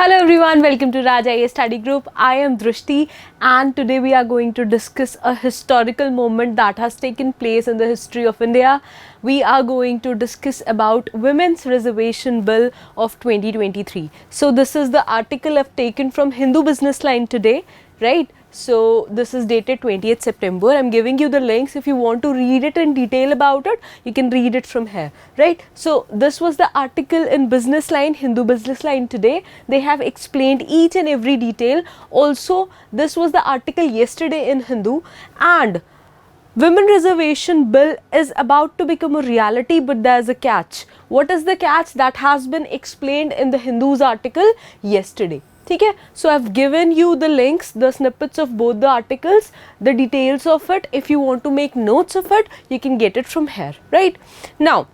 Hello everyone, welcome to Raj IAS Study Group. I am Drishti and today we are going to discuss a historical moment that has taken place in the history of India. We are going to discuss about Women's Reservation Bill of 2023. So this is the article I've taken from Hindu Business Line today, right? So this is dated 20th September. I'm giving you the links. If you want to read it in detail about it, you can read it from here, right? So this was the article in Business Line, Hindu Business Line today. They have explained each and every detail. Also, this was the article yesterday in Hindu, and Women Reservation Bill is about to become a reality, but there's a catch. What is the catch? That has been explained in the Hindu's article yesterday. Okay, so I've given you the links, the snippets of both the articles, the details of it. If you want to make notes of it, you can get it from here, right? Now,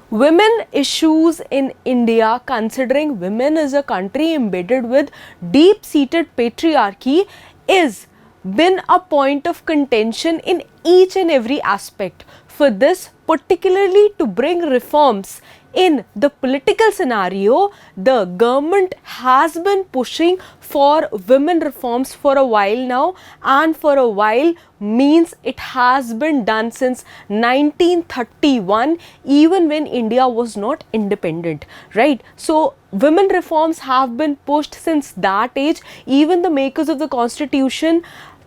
women issues in India, considering women is a country embedded with deep-seated patriarchy, is been a point of contention in each and every aspect. For this, particularly to bring reforms in the political scenario, the government has been pushing for women reforms for a while now, and for a while means it has been done since 1931, even when India was not independent, right? So women reforms have been pushed since that age. Even the makers of the constitution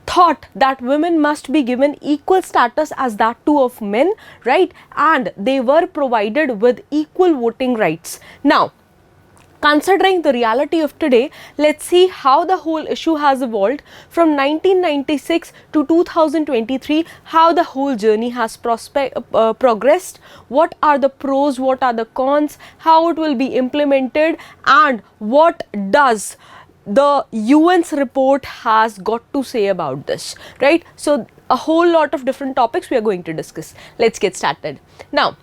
thought that women must be given equal status as that too of men, right? And they were provided with equal voting rights. Now, considering the reality of today, let's see how the whole issue has evolved from 1996 to 2023, how the whole journey has progressed, what are the pros, what are the cons, how it will be implemented, and what does the UN's report has got to say about this, right? So a whole lot of different topics we are going to discuss. Let's get started. Now,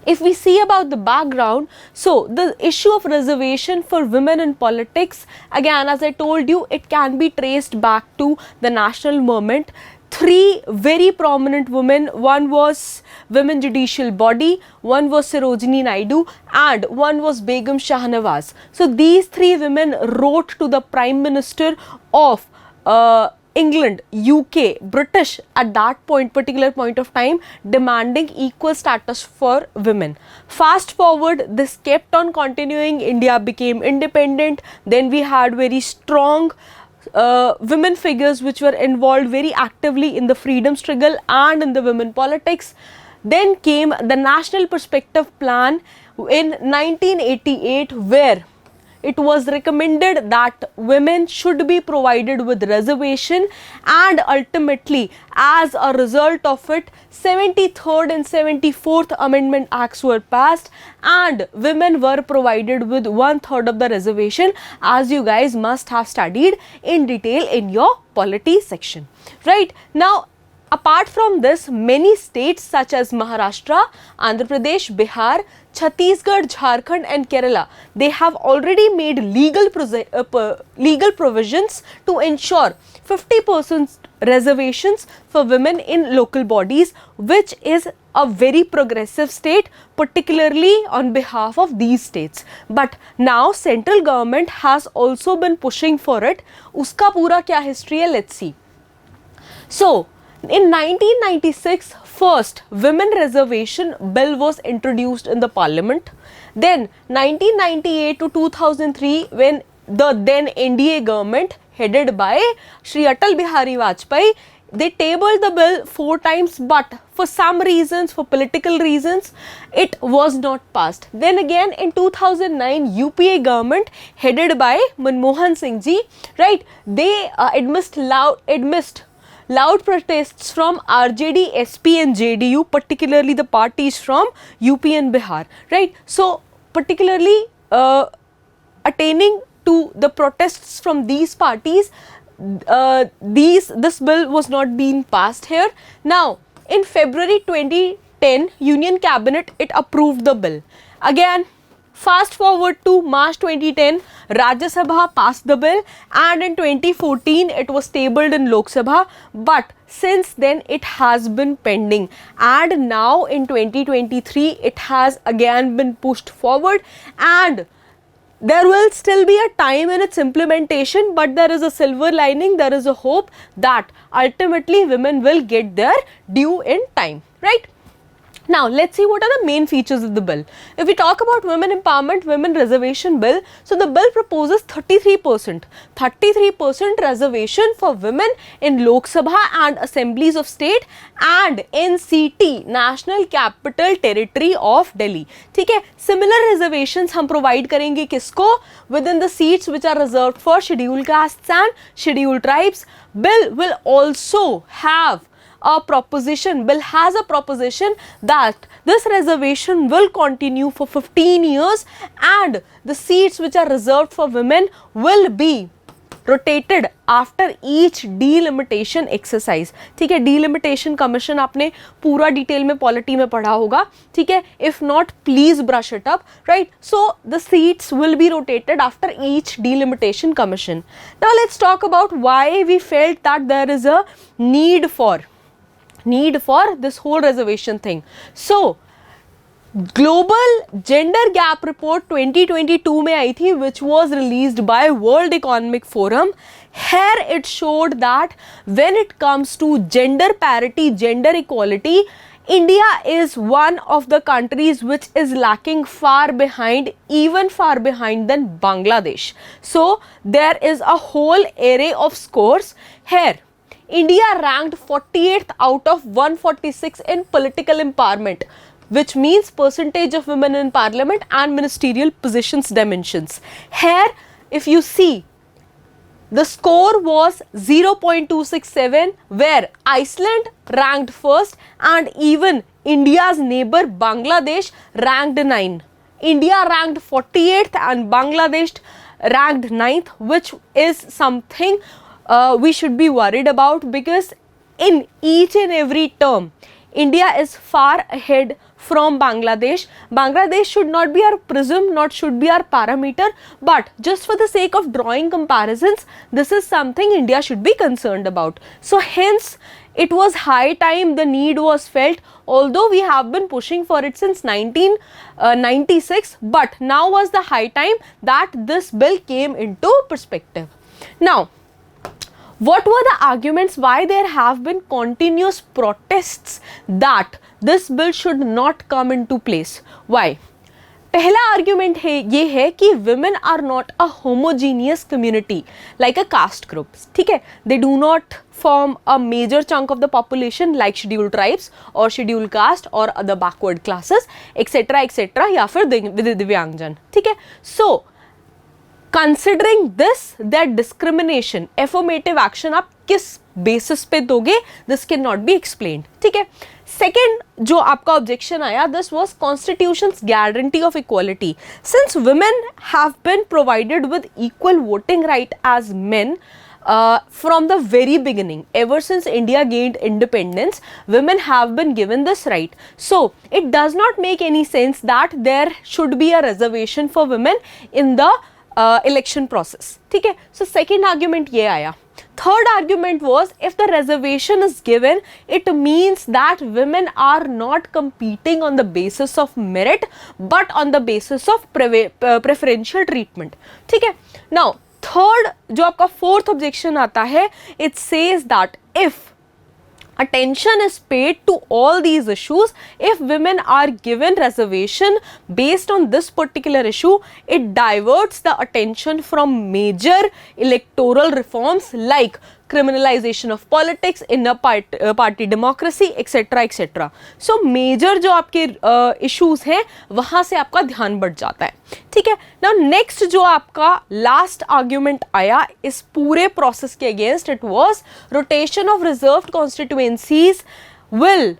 if we see about the background, so the issue of reservation for women in politics, again, as I told you, it can be traced back to the national movement. Three very prominent women, one was Women Judicial Body, one was Sarojini Naidu, and one was Begum Shahnawaz. So these three women wrote to the Prime Minister of England, UK, British at that particular point of time, demanding equal status for women. Fast forward, this kept on continuing. India became independent. Then we had very strong women figures which were involved very actively in the freedom struggle and in the women politics. Then came the National Perspective Plan in 1988, where it was recommended that women should be provided with reservation, and ultimately as a result of it, 73rd and 74th Amendment Acts were passed and women were provided with 1/3 of the reservation, as you guys must have studied in detail in your polity section, right? Now, apart from this, many states such as Maharashtra, Andhra Pradesh, Bihar, Chhattisgarh, Jharkhand and Kerala, they have already made legal provisions to ensure 50% reservations for women in local bodies, which is a very progressive state, particularly on behalf of these states. But now central government has also been pushing for it. Uska pura kya history hai? Let's see. So, in 1996, first Women Reservation Bill was introduced in the Parliament. Then 1998 to 2003, when the then NDA government headed by Shri Atal Bihari Vajpayee, they tabled the bill 4 times, but for some reasons, for political reasons, it was not passed. Then again in 2009, UPA government headed by Manmohan Singh ji, right, they amidst loud protests from RJD, SP and JDU, particularly the parties from UP and Bihar, right? So particularly attaining to the protests from these parties, this bill was not being passed here. Now, in February 2010, Union Cabinet, it approved the bill. Again, fast forward to March 2010, Rajya Sabha passed the bill, and in 2014 it was tabled in Lok Sabha, but since then it has been pending, and now in 2023 it has again been pushed forward, and there will still be a time in its implementation, but there is a silver lining, there is a hope that ultimately women will get their due in time, right? Now, let's see what are the main features of the bill. If we talk about women empowerment, women reservation bill, so the bill proposes 33% reservation for women in Lok Sabha and assemblies of state and NCT, National Capital Territory of Delhi. ठीक है, similar reservations हम provide करेंगे किसको? Within the seats which are reserved for scheduled castes and scheduled tribes. Bill will also have a proposition, bill has a proposition that this reservation will continue for 15 years and the seats which are reserved for women will be rotated after each delimitation exercise. ठीक है, delimitation commission आपने पूरा detail में polity में पढ़ा होगा, ठीक है, if not please brush it up, right? So the seats will be rotated after each delimitation commission. Now let's talk about why we felt that there is a need for this whole reservation thing. So Global Gender Gap Report 2022 में आई थी, which was released by World Economic Forum. Here it showed that when it comes to gender parity, gender equality, India is one of the countries which is lacking far behind, even far behind than Bangladesh. So there is a whole array of scores here. India ranked 48th out of 146 in political empowerment, which means percentage of women in parliament and ministerial positions dimensions. Here, if you see, the score was 0.267, where Iceland ranked first and even India's neighbor Bangladesh ranked 9. India ranked 48th and Bangladesh ranked 9th, which is something we should be worried about, because in each and every term India is far ahead from Bangladesh. Bangladesh should not be our prism, not should be our parameter, but just for the sake of drawing comparisons, this is something India should be concerned about. So hence it was high time, the need was felt, although we have been pushing for it since 1996, but now was the high time that this bill came into perspective. Now, what were the arguments why there have been continuous protests that this bill should not come into place? Why? पहला argument है ये है कि women are not a homogeneous community like a caste group. ठीक है, they do not form a major chunk of the population like scheduled tribes or scheduled caste or other backward classes etc या फिर दिव्यांगजन. ठीक है, so considering this, that discrimination, affirmative action आप किस basis पे दोगे, this cannot be explained. ठीक है, second जो आपका objection आया, this was constitution's guarantee of equality. Since women have been provided with equal voting right as men from the very beginning, ever since India gained independence, women have been given this right. So it does not make any sense that there should be a reservation for women in the election process. ठीक है, so second argument ये आया. Third argument was, if the reservation is given, it means that women are not competing on the basis of merit but on the basis of preferential treatment. ठीक है, now third जो आपका fourth objection आता है, it says that if attention is paid to all these issues, if women are given reservation based on this particular issue, it diverts the attention from major electoral reforms like criminalization of politics, inner party democracy etc. So major जो आपके issues हैं वहाँ से आपका ध्यान बढ़ जाता है. ठीक है, now next जो आपका last argument आया इस पूरे process के against, it was rotation of reserved constituencies will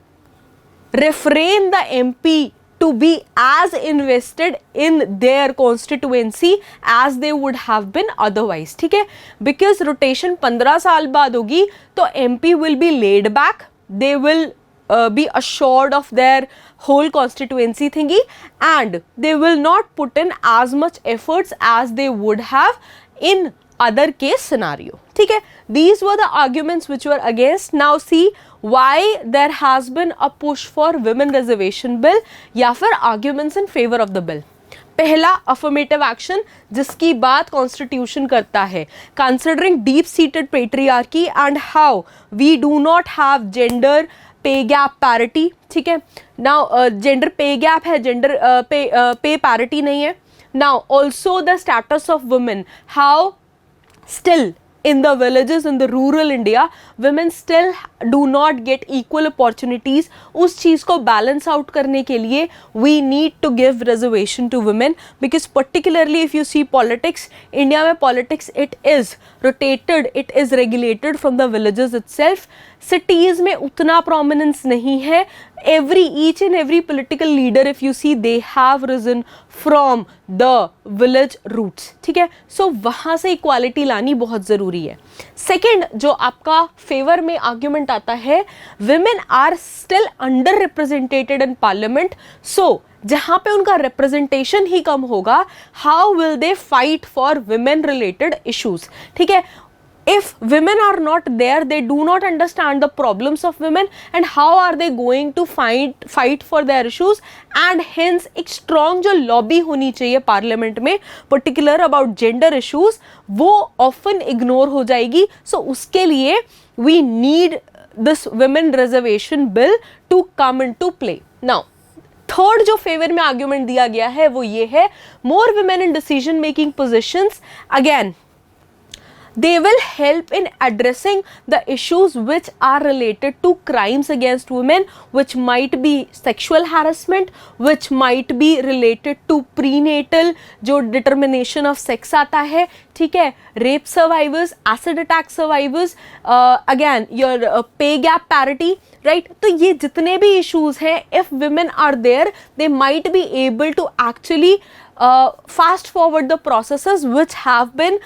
refrain the MP to be as invested in their constituency as they would have been otherwise. ठीक है, because rotation 15 साल बाद होगी तो MP will be laid back, they will be assured of their whole constituency thingy and they will not put in as much efforts as they would have in other case scenario. ठीक है, these were the arguments which were against. Now see why there has been a push for women reservation bill या फिर arguments in favor of the bill. पहला affirmative action जिसकी बात constitution करता है, considering deep seated patriarchy and how we do not have gender pay gap parity, ठीक है। Now gender pay gap है, जेंडर पे पैरिटी नहीं है। Now also the status of women, how still in the villages, in the rural India, women still do not get equal opportunities. उस चीज़ को balance out करने के लिए we need to give reservation to women, because particularly if you see politics, India में politics it is rotated, it is regulated from the villages itself. Cities में उतना prominence नहीं है. Each and every political leader, if you see, they have risen from the village roots, ठीक है। सो वहाँ से equality लानी बहुत ज़रूरी है। सेकेंड जो आपका फेवर में आर्ग्यूमेंट आता है, women are still under represented in parliament, so जहाँ पे उनका रिप्रेजेंटेशन ही कम होगा, how will they fight for women related issues, ठीक है। If women are not there, they do not understand the problems of women, and how are they going to fight for their issues, and hence एक strong जो lobby होनी चाहिए parliament में particular about gender issues, वो often ignore हो जाएगी। So उसके लिए we need this women reservation bill to come into play. Now third जो फेवर में आर्ग्यूमेंट दिया गया है वो ये है, more women in decision making positions, again they will help in addressing the issues which are related to crimes against women, which might be sexual harassment, which might be related to prenatal जो determination of sex आता है, ठीक है, rape survivors, acid attack survivors, again your pay gap parity, right? तो ये जितने भी issues हैं, if women are there, they might be able to actually fast forward the processes which have been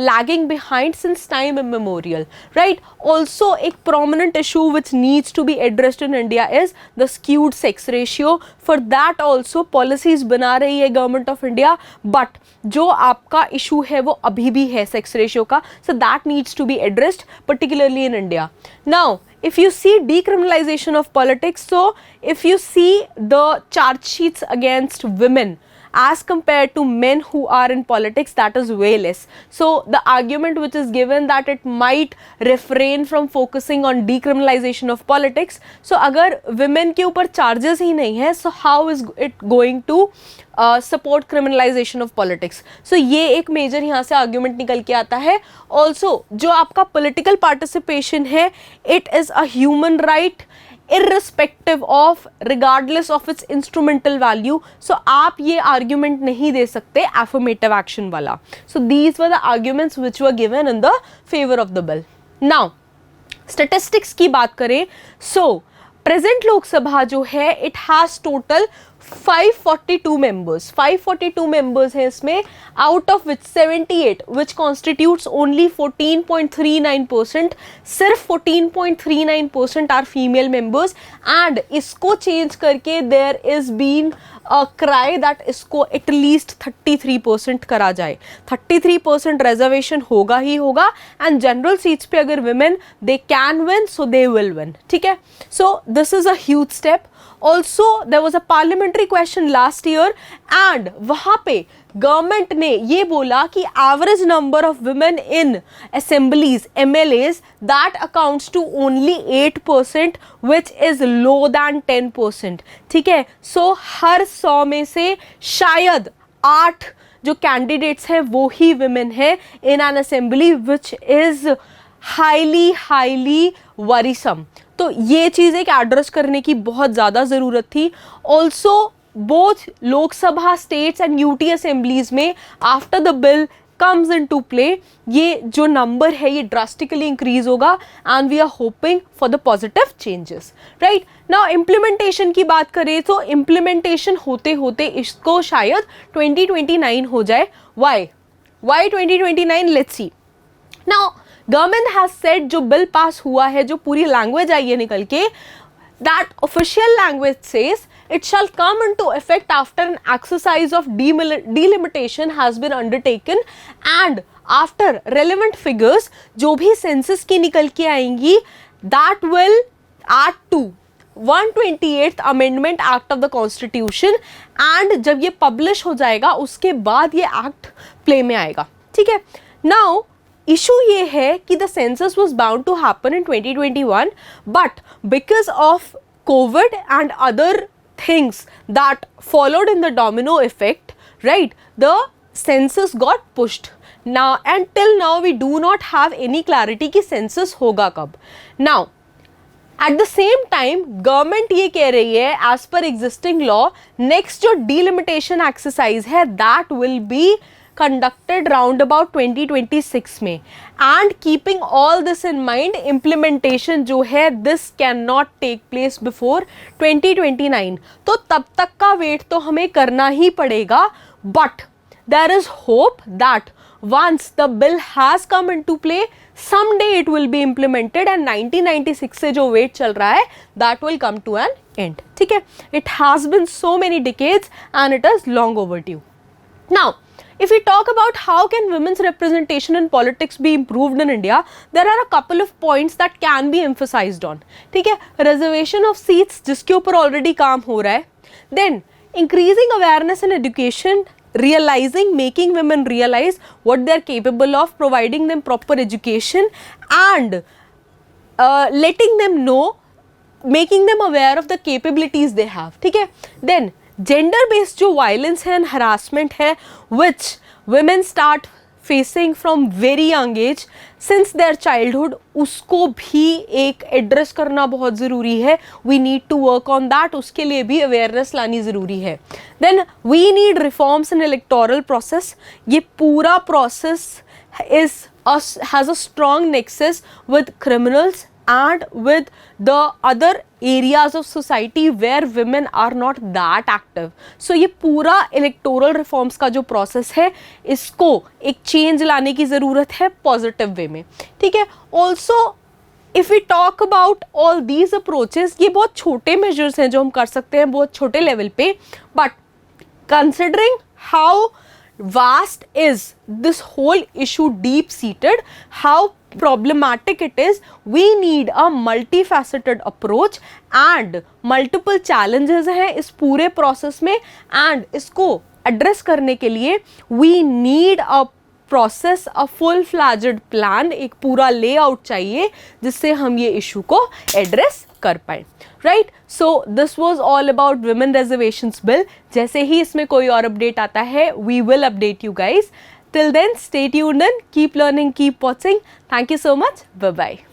lagging behind since time immemorial, right? Also एक prominent issue which needs to be addressed in India is the skewed sex ratio. For that also policies बना रही है government of India, but जो आपका issue है वो अभी भी है sex ratio का, so that needs to be addressed particularly in India. Now if you see decriminalization of politics, so if you see the charge sheets against women as compared to men who are in politics, that is way less. So the argument which is given that it might refrain from focusing on decriminalization of politics, so अगर women के ऊपर charges ही नहीं है, so how is it going to support criminalization of politics? So ये एक major यहाँ से argument निकल के आता है. Also जो आपका political participation है, it is a human right irrespective of, regardless of its instrumental value. So आप ये argument नहीं दे सकते affirmative action वाला. So these were the arguments which were given in the favor of the bill. Now statistics की बात करें, so present Lok Sabha जो है it has total 542 members. 542 members हैं इसमें, out of which 78 which constitutes only 14.39%, सिर्फ 14.39% are female members, and इसको change करके there is been a cry that इसको at least 33% करा जाए. 33% reservation होगा ही होगा, and general seats पे अगर women they can win, so they will win, ठीक है. So this is a huge step. Also there was a parliamentary question last year, and वहाँ पे गवर्नमेंट ने ये बोला कि average number of women in assemblies MLAs that accounts to only 8%, which is low than 10%, ठीक है. सो हर 100 में से शायद 8 जो कैंडिडेट्स हैं वो ही वुमेन है in an assembly, which is highly worrisome. तो ये चीज़ एक एड्रेस करने की बहुत ज़्यादा ज़रूरत थी. Also both Lok Sabha states and UT assemblies में after the bill comes into play, ये जो नंबर है ये ड्रास्टिकली इंक्रीज होगा, and we are hoping for the positive changes, right. Now implementation की बात करें तो इम्प्लीमेंटेशन होते होते इसको शायद 2029 हो जाए. Why 2029? Let's see. Now government has said, जो बिल पास हुआ है, जो पूरी लैंग्वेज आई है निकल के, that official language says it shall come into effect after an exercise of delimitation has been undertaken and after relevant figures जो भी census की निकल के आएंगी that will add to 128th amendment act of the constitution, and जब ये publish हो जाएगा उसके बाद ये एक्ट प्ले में आएगा, ठीक है। नाउ इशू ये है कि the census was bound to happen in 2021, but because of Covid and other things that followed in the domino effect, right, the census got pushed. Now and till now we do not have any clarity कि census होगा कब. Now at the same time government ये कह रही है as per existing law next जो delimitation exercise है that will be conducted round about 2026 में, and keeping all this in mind implementation जो है this cannot take place before 2029. तो तब तक का वेट तो हमें करना ही पड़ेगा, but there is hope that once the bill has come into play someday it will be implemented and 1996 से जो वेट चल रहा है that will come to an end, ठीक है। It has been so many decades and it is long overdue. Now if we talk about how can women's representation in politics be improved in India, there are a couple of points that can be emphasized on, ठीक है। reservation of seats जिसके ऊपर already काम हो रहा है, then increasing awareness and education, realizing, making women realize what they are capable of, providing them proper education and letting them know, making them aware of the capabilities they have, ठीक है। then gender based जो violence है and harassment है विच women start facing from very young age since their childhood, उसको भी एक address करना बहुत ज़रूरी है. We need to work on that. उसके लिए भी अवेयरनेस लानी ज़रूरी है. Then we need reforms in electoral process. ये पूरा process has a strong nexus with criminals and with the other areas of society where women are not that active. So ये पूरा electoral reforms का जो process है इसको एक change लाने की ज़रूरत है positive way में, ठीक है. Also if we talk about all these approaches, ये बहुत छोटे measures हैं जो हम कर सकते हैं बहुत छोटे level पे, but considering how vast is this whole issue, deep seated, how problematic it is, we need a multifaceted approach and multiple challenges हैं इस पूरे process में, and इसको address करने के लिए we need a process, a full-fledged plan, एक पूरा layout चाहिए जिससे हम ये issue को address कर पाएं. Right? So this was all about women reservations bill. जैसे ही इसमें कोई और update आता है we will update you guys. Till then, stay tuned and keep learning, keep watching. Thank you so much. Bye-bye.